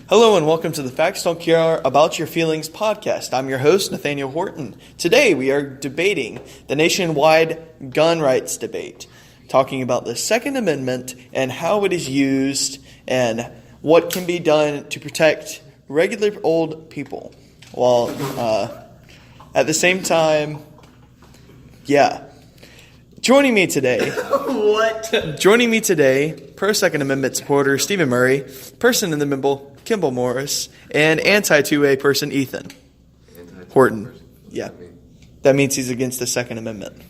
Hello and welcome to the Facts Don't Care About Your Feelings podcast. I'm your host, Nathaniel Horton. Today we are debating the nationwide gun rights debate, talking about the Second Amendment and how it is used and what can be done to protect regular old people. While at the same time, Joining me today, pro-Second Amendment supporter Stephen Murray, person in the middle, Kimball Morris, and anti-2A person Ethan Horton. Yeah, that means he's against the Second Amendment.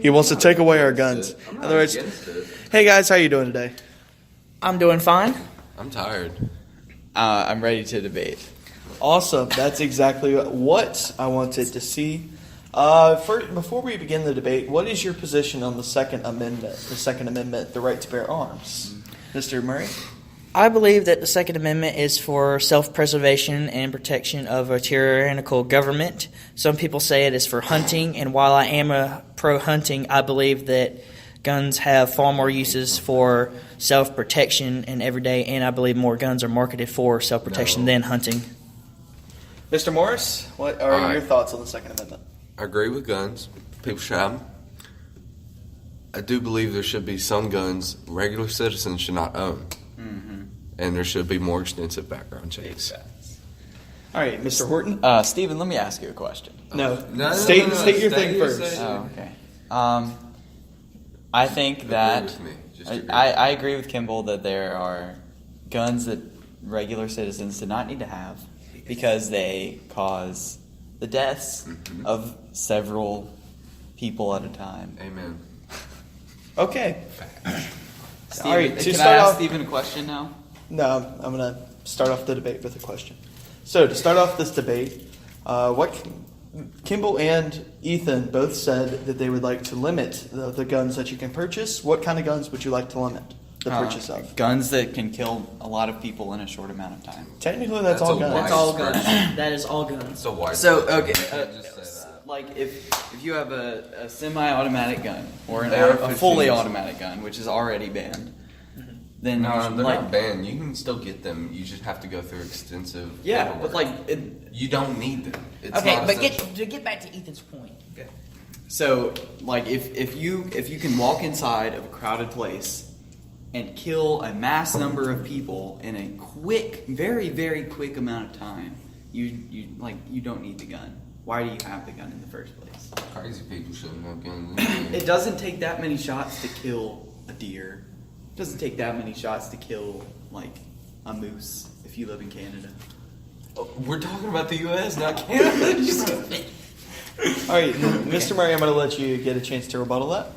He wants to take away our guns. In other words, hey guys, how you doing today? I'm doing fine. I'm tired. I'm ready to debate. Awesome. That's exactly what I wanted to see. Before we begin the debate, what is your position on the Second Amendment? The Second Amendment, the right to bear arms. Mr. Murray? I believe that the Second Amendment is for self-preservation and protection of a tyrannical government. Some people say it is for hunting, and while I am a pro-hunting, I believe that guns have far more uses for self-protection and everyday, and I believe more guns are marketed for self-protection than hunting. Mr. Morris, what are your thoughts on the Second Amendment? I agree with guns. People should have them. I do believe there should be some guns regular citizens should not own. And there should be more extensive background checks. All right, Mr. Horton? Stephen, let me ask you a question. No. State your thing first. Oh, okay. I think that I agree with Kimball that there are guns that regular citizens do not need to have because they cause the deaths of several people at a time. Amen. Okay. Stephen, All right, can I ask Stephen a question now? No, I'm going to start off the debate with a question. So, to start off this debate, Kimball and Ethan both said that they would like to limit the guns that you can purchase. What kind of guns would you like to limit the purchase of? Guns that can kill a lot of people in a short amount of time. Technically, that's all guns. That's all guns. That is all guns. So why? So, okay. Like, if you have a semi-automatic gun or a fully automatic gun, which is already banned, then they're like, not banned. You can still get them. You just have to go through extensive. But like, you don't need them. It's Okay, not but essential. to get back to Ethan's point. Okay. So, like, if you can walk inside of a crowded place and kill a mass number of people in a quick, very, very quick amount of time, you don't need the gun. Why do you have the gun in the first place? Crazy people shouldn't have guns. It doesn't take that many shots to kill a deer. It doesn't take that many shots to kill, like, a moose if you live in Canada. We're talking about the U.S., not Canada. All right, Mr. Murray, I'm going to let you get a chance to rebuttal that.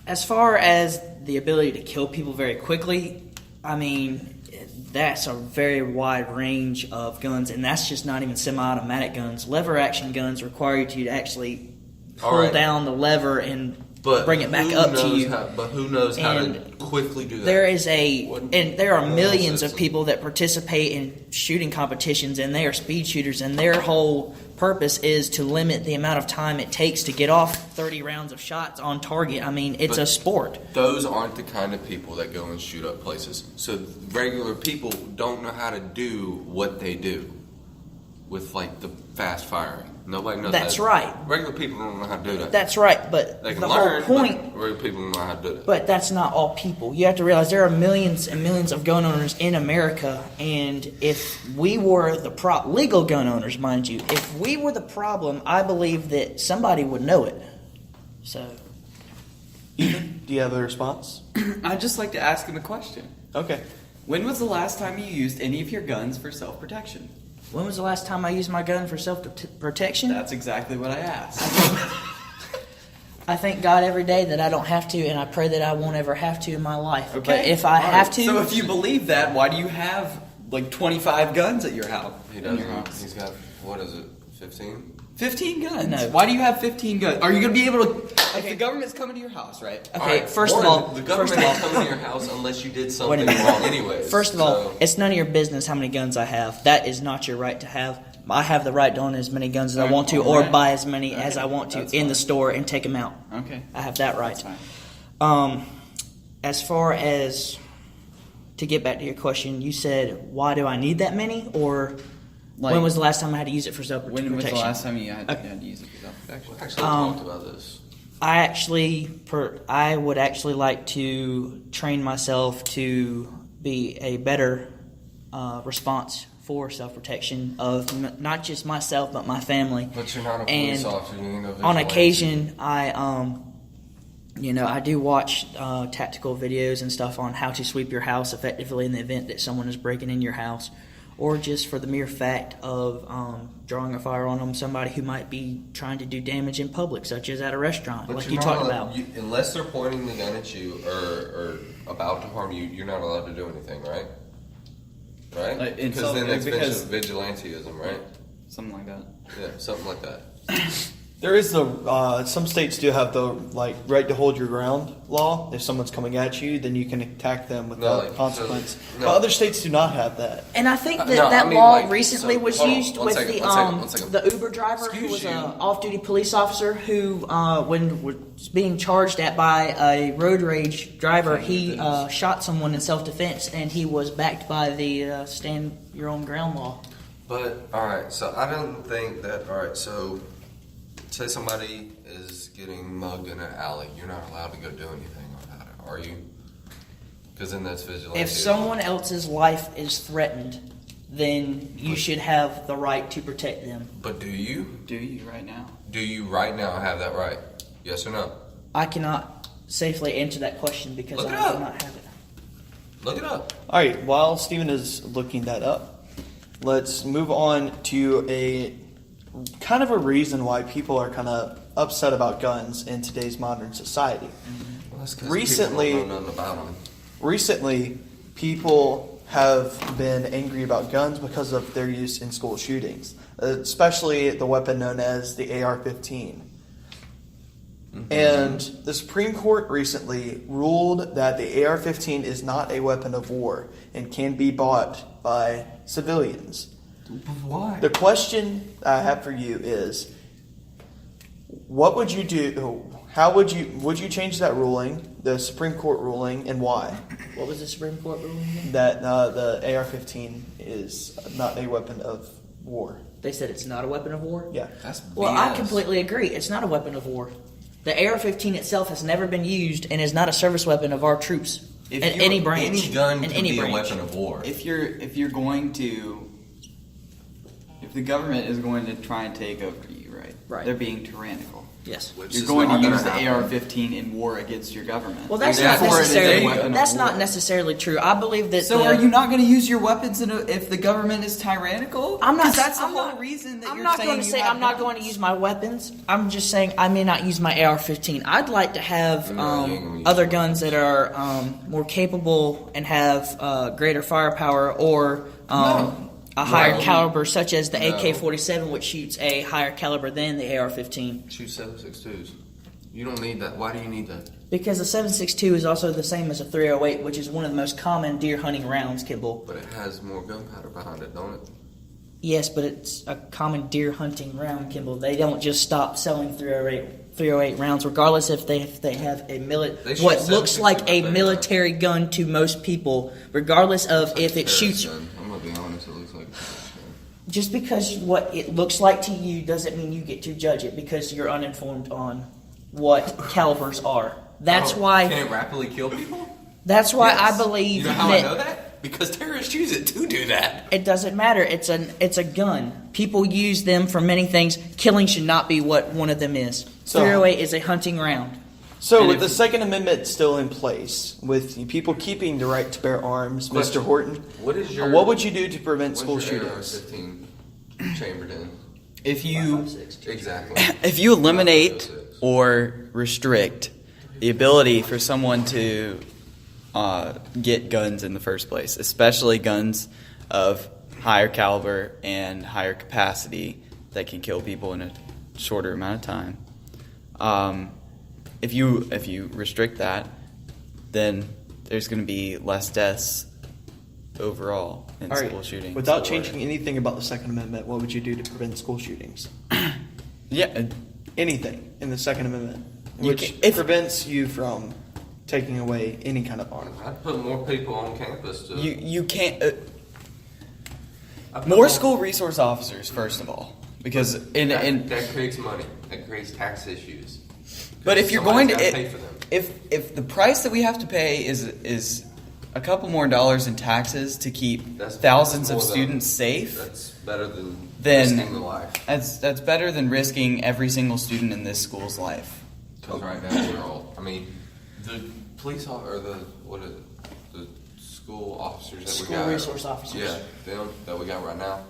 As far as the ability to kill people very quickly, I mean, that's a very wide range of guns, and that's just not even semi-automatic guns. Lever-action guns require you to actually pull down the lever and bring it back up to you. But who knows how to quickly do that? There are millions of people that participate in shooting competitions, and they are speed shooters, and their whole purpose is to limit the amount of time it takes to get off 30 rounds of shots on target. I mean, it's a sport. Those aren't the kind of people that go and shoot up places. So regular people don't know how to do what they do with, like, the fast firing. Nobody knows That's that. right. Regular people don't know how to do that. That's right, but They can the learn, whole point... but regular people don't know how to do that. But that's not all people. You have to realize there are millions and millions of gun owners in America, and if we were the legal gun owners, mind you, if we were the problem, I believe that somebody would know it. So, Ethan, do you have a response? I'd just like to ask him a question. Okay. When was the last time you used any of your guns for self-protection? when was the last time I used my gun for self-protection? That's exactly what I asked. I thank God every day that I don't have to, and I pray that I won't ever have to in my life. Okay. But if I have to... So if you believe that, why do you have, like, 25 guns at your house? He doesn't. He's got, what is it, 15? 15 guns? No. Why do you have 15 guns? Are you going to be able to... If the government's coming to your house, right? Okay, Right, first of all... the government is coming to your house unless you did something wrong anyways. First of all, it's none of your business how many guns I have. That is not your right to have. I have the right to own as many guns as I want to, or buy as many as I want to in the store and take them out. Okay. I have that right. That's fine. As far as to get back to your question, you said, why do I need that many? Or Like, when was the last time I had to use it for self-protection? when was the last time you had to use it for self-protection? We actually talked about this. I would actually like to train myself to be a better response for self-protection of not just myself but my family. But you're not a police officer. You know, On occasion, I do watch tactical videos and stuff on how to sweep your house effectively in the event that someone is breaking in your house, or just for the mere fact of drawing a firearm on somebody who might be trying to do damage in public, such as at a restaurant, But like you're you not talked allowed- about. unless they're pointing the gun at you or about to harm you, you're not allowed to do anything, right? Right? Because then that's vigilantism, right? Something like that. Yeah, something like that. There is some states do have the right to hold your ground law. If someone's coming at you, then you can attack them without consequence. But other states do not have that. And I think that law recently was used with one second. the Uber driver who was an off-duty police officer who, when was being charged at by a road rage driver, he shot someone in self-defense, and he was backed by the stand your own ground law. But, alright, so I don't think that, alright, so say somebody is getting mugged in an alley, you're not allowed to go do anything about it, are you? Because then that's vigilante. If someone else's life is threatened, then you should have the right to protect them. But do you? Do you right now? Do you right now have that right? Yes or no? I cannot safely answer that question because Look it I up. do not have it. Look it up. All right, while Stephen is looking that up, let's move on to a kind of a reason why people are kind of upset about guns in today's modern society. Well, that's 'cause Recently- people don't know nothing about them. Recently, people have been angry about guns because of their use in school shootings, especially the weapon known as the AR-15. And the Supreme Court recently ruled that the AR-15 is not a weapon of war and can be bought by civilians. Why? The question I have for you is, what would you do? How would you change that ruling, the Supreme Court ruling, and why? What was the Supreme Court ruling again? That the AR-15 is not a weapon of war. They said it's not a weapon of war? Yeah. That's Well, BS. I completely agree. It's not a weapon of war. The AR-15 itself has never been used and is not a service weapon of our troops If at you're- any branch. Any gun in can any be branch. a weapon of war. If you're going to, if the government is going to try and take over you, Right. they're being tyrannical. Yes. Which You're is going to not gonna use the happen. AR-15 in war against your government. Well, that's Exactly. not Therefore, it is a necessarily weapon of that's war. not necessarily true. I believe that. So the- are you not going to use your weapons if the government is tyrannical? I'm not. 'Cause that's the I'm whole not- reason that I'm you're not saying going to you say have I'm not going to guns. use my weapons. I'm just saying I may not use my AR-15. I'd like to have No, you ain't gonna use other your guns that are more capable and have greater firepower, or a higher No. caliber, such as the No. AK-47, which shoots a higher caliber than the AR-15. Shoot 7.62s. You don't need that. Why do you need that? Because the 7.62 is also the same as a 308, which is one of the most common deer hunting rounds, Kimball. But it has more gunpowder behind it, don't it? Yes, but it's a common deer hunting round, Kimball. They don't just stop selling 308 rounds, regardless if they have a They shoot what looks 7.62 like a with military gun to most people, regardless of if it shoots. Gun. I'm gonna be honest. It looks like a terrorist gun. Just because what it looks like to you doesn't mean you get to judge it because you're uninformed on what calibers are. That's Oh, why. Can it rapidly kill people? That's why Yes. I believe You know how that I know that? Because terrorists use it to do that. it doesn't matter. It's a gun. People use them for many things. Killing should not be what one of them is. So- 308 is a hunting round. So, And with if- the Second Amendment still in place, with people keeping the right to bear arms, Question. Mr. Horton, What is your? what would you do to prevent what's school your shootings? AR-15 chambered in? If you Exactly. if you eliminate or restrict the ability for someone to get guns in the first place, especially guns of higher caliber and higher capacity that can kill people in a shorter amount of time. If you restrict that, then there's going to be less deaths overall in All right, school shootings. without or- changing anything about the Second Amendment, what would you do to prevent school shootings? yeah, Anything in the Second Amendment, You which can- if- prevents you from taking away any kind of arm. I'd put more people on campus to. You can't. I'd put More school resource officers, first of all, because that creates money. That creates tax issues. But if you're going to, pay for them. if the price that we have to pay is a couple more dollars in taxes to keep thousands of students safe, that's better than then risking the life. That's better than risking every single student in this school's life. Because right now we're all. I mean, the police or the school officers that we got. School resource officers. Yeah, them that we got right now.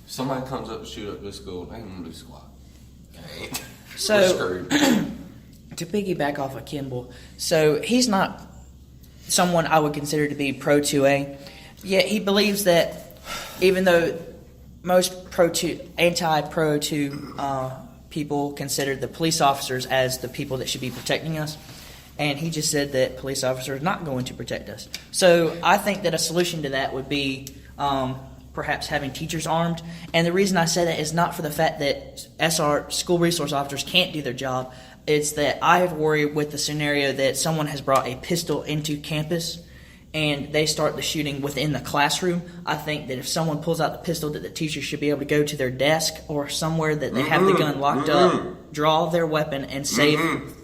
If somebody comes up to shoot up this school, they ain't gonna do squat. They ain't. So, We're screwed. To piggyback off of Kimball, so he's not someone I would consider to be pro 2A, yet he believes that even though most anti-pro 2 people consider the police officers as the people that should be protecting us, and he just said that police officers are not going to protect us. So I think that a solution to that would be perhaps having teachers armed. And the reason I say that is not for the fact that SR, school resource officers, can't do their job. It's that I worry with the scenario that someone has brought a pistol into campus and they start the shooting within the classroom. I think that if someone pulls out the pistol, that the teacher should be able to go to their desk or somewhere that they have the gun locked up, draw their weapon, and save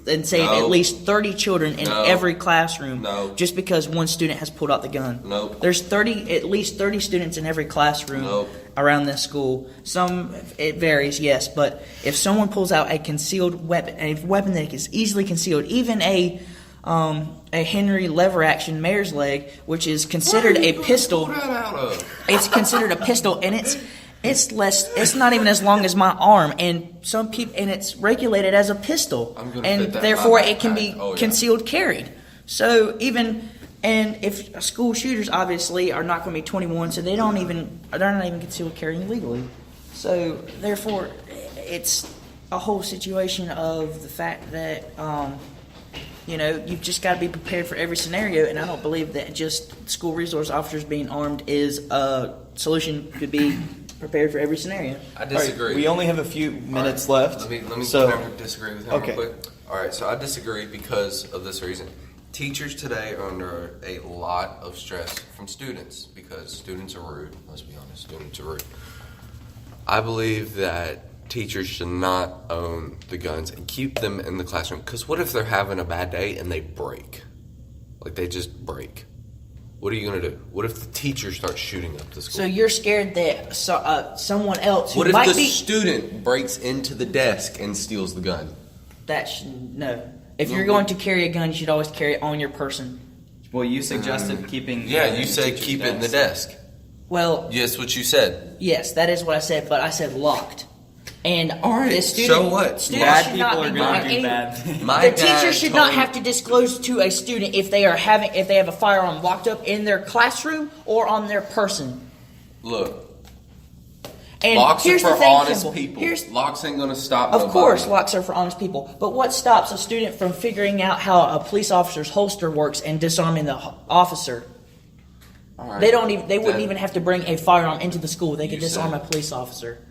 at least 30 children in every classroom just because one student has pulled out the gun. There's at least 30 students in every classroom around this school. It varies, yes, but if someone pulls out a concealed weapon, a weapon that is easily concealed, even a Henry lever action mare's leg, which is considered a pistol. It's considered a pistol, and it's less. It's not even as long as my arm, and some people, and it's regulated as a pistol, and therefore it can be concealed carried. So if school shooters obviously are not going to be 21, so they're not even concealed carrying legally. So therefore, it's a whole situation of the fact that. You've just got to be prepared for every scenario, and I don't believe that just school resource officers being armed is a solution to be prepared for every scenario. I disagree. Right, we only have a few minutes left. Let me disagree with him real quick. All right, so I disagree because of this reason. Teachers today are under a lot of stress from students because students are rude. Let's be honest, students are rude. I believe that teachers should not own the guns and keep them in the classroom. Because what if they're having a bad day and they break? Like, they just break. What are you going to do? What if the teacher starts shooting up the school? So you're scared that someone else who what if might the be... student breaks into the desk and steals the gun? No. If you're going to carry a gun, you should always carry it on your person. Well, you suggested keeping... Yeah, you said keep it in the desk. Well... Yes, what you said. Yes, that is what I said, but I said locked. And all right, the student, so what? Bad people are going to do bad things. The teacher should not have to disclose to a student if they have a firearm locked up in their classroom or on their person. Look, and locks are for honest Kimball. people. Locks ain't going to stop Of nobody. course, locks are for honest people. But what stops a student from figuring out how a police officer's holster works and disarming the officer? All right. They wouldn't even have to bring a firearm into the school. They could disarm a police officer.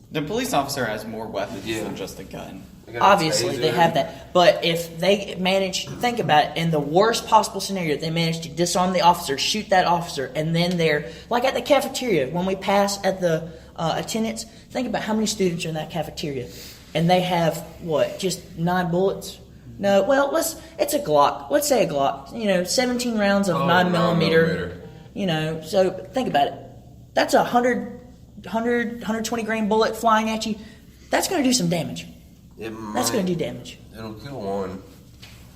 The police officer has more weapons than just a gun. Obviously, they have that. But if they think about it, in the worst possible scenario, they manage to disarm the officer, shoot that officer, and then they're, like at the cafeteria, when we pass at the attendance, think about how many students are in that cafeteria. And they have, just 9 bullets? No, well, it's a Glock. Let's say a Glock. 17 rounds of 9 millimeter. So think about it. That's 120 grain bullet flying at you. That's going to do some damage. That's going to do damage. It'll kill one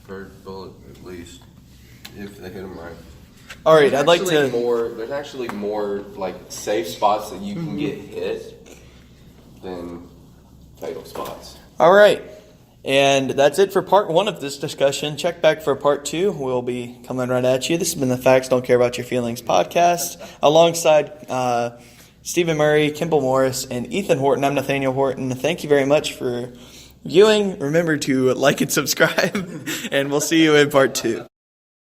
per bullet at least if they hit them right. All right, I'd like to. There's actually more like safe spots that you can get hit than fatal spots. All right, and that's it for part 1 of this discussion. Check back for part 2. We'll be coming right at you. This has been the Facts Don't Care About Your Feelings podcast alongside Stephen Murray, Kimball Morris, and Ethan Horton. I'm Nathaniel Horton. Thank you very much for viewing. Remember to like and subscribe, and we'll see you in part 2.